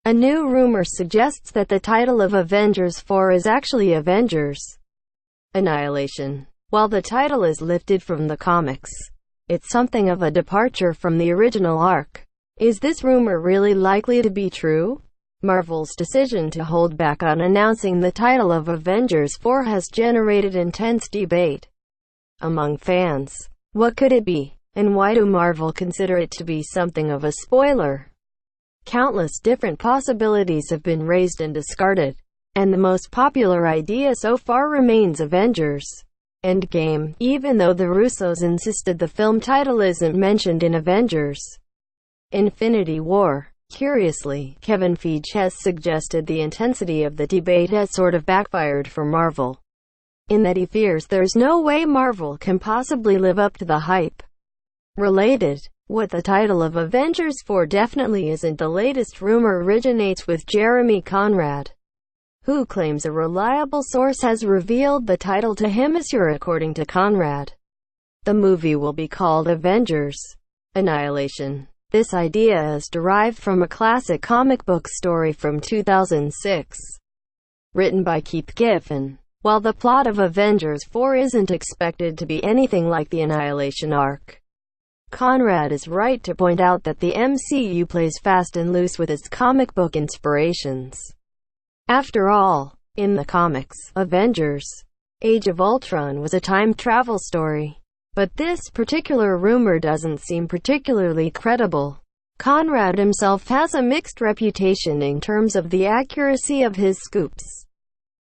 A new rumor suggests that the title of Avengers 4 is actually Avengers: Annihilation. While the title is lifted from the comics, it's something of a departure from the original arc. Is this rumor really likely to be true? Marvel's decision to hold back on announcing the title of Avengers 4 has generated intense debate among fans. What could it be? And why do Marvel consider it to be something of a spoiler? Countless different possibilities have been raised and discarded, and the most popular idea so far remains Avengers: Endgame, even though the Russos insisted the film title isn't mentioned in Avengers: Infinity War. Curiously, Kevin Feige has suggested the intensity of the debate has sort of backfired for Marvel, in that he fears there's no way Marvel can possibly live up to the hype. Related, what the title of Avengers 4 definitely isn't. The latest rumor originates with Jeremy Conrad, who claims a reliable source has revealed the title to him. According to Conrad, the movie will be called Avengers: Annihilation. This idea is derived from a classic comic book story from 2006, written by Keith Giffen. While the plot of Avengers 4 isn't expected to be anything like the Annihilation arc, Conrad is right to point out that the MCU plays fast and loose with its comic book inspirations. After all, in the comics, Avengers: Age of Ultron was a time travel story. But this particular rumor doesn't seem particularly credible. Conrad himself has a mixed reputation in terms of the accuracy of his scoops,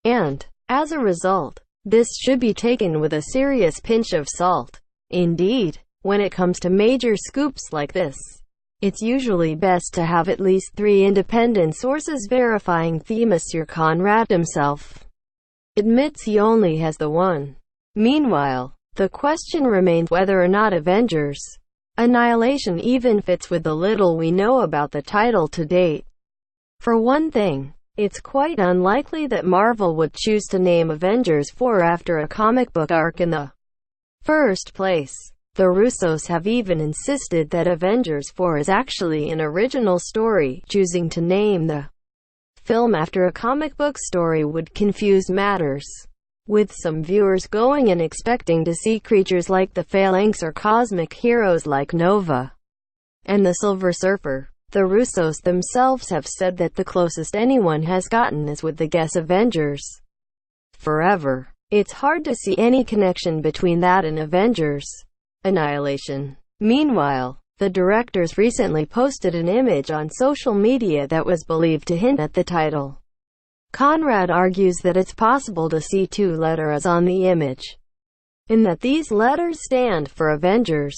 and, as a result, this should be taken with a serious pinch of salt. Indeed, when it comes to major scoops like this, it's usually best to have at least 3 independent sources verifying them. Monsieur Conrad himself admits he only has the one. Meanwhile, the question remains whether or not Avengers: Annihilation even fits with the little we know about the title to date. For one thing, it's quite unlikely that Marvel would choose to name Avengers 4 after a comic book arc in the first place. The Russos have even insisted that Avengers 4 is actually an original story. Choosing to name the film after a comic book story would confuse matters, with some viewers going and expecting to see creatures like the Phalanx or cosmic heroes like Nova and the Silver Surfer. The Russos themselves have said that the closest anyone has gotten is with the guess Avengers Forever. It's hard to see any connection between that and Avengers: Annihilation. Meanwhile, the directors recently posted an image on social media that was believed to hint at the title. Conrad argues that it's possible to see 2 letters on the image, and that these letters stand for Avengers: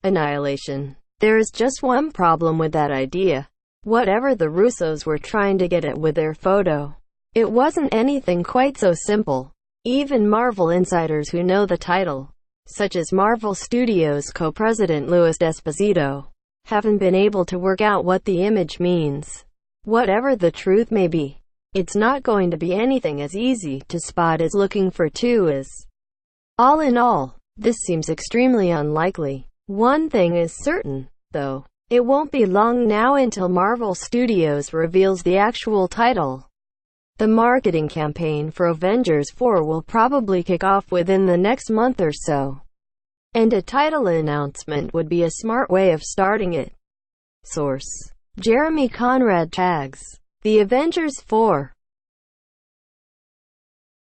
Annihilation. There is just one problem with that idea. Whatever the Russos were trying to get at with their photo, it wasn't anything quite so simple. Even Marvel insiders who know the title, such as Marvel Studios co-president Louis D'Esposito, haven't been able to work out what the image means. Whatever the truth may be, it's not going to be anything as easy to spot as looking for 2 is. All in all, this seems extremely unlikely. One thing is certain, though. It won't be long now until Marvel Studios reveals the actual title. The marketing campaign for Avengers 4 will probably kick off within the next month or so, and a title announcement would be a smart way of starting it. Source: Jeremy Conrad tags. The Avengers 4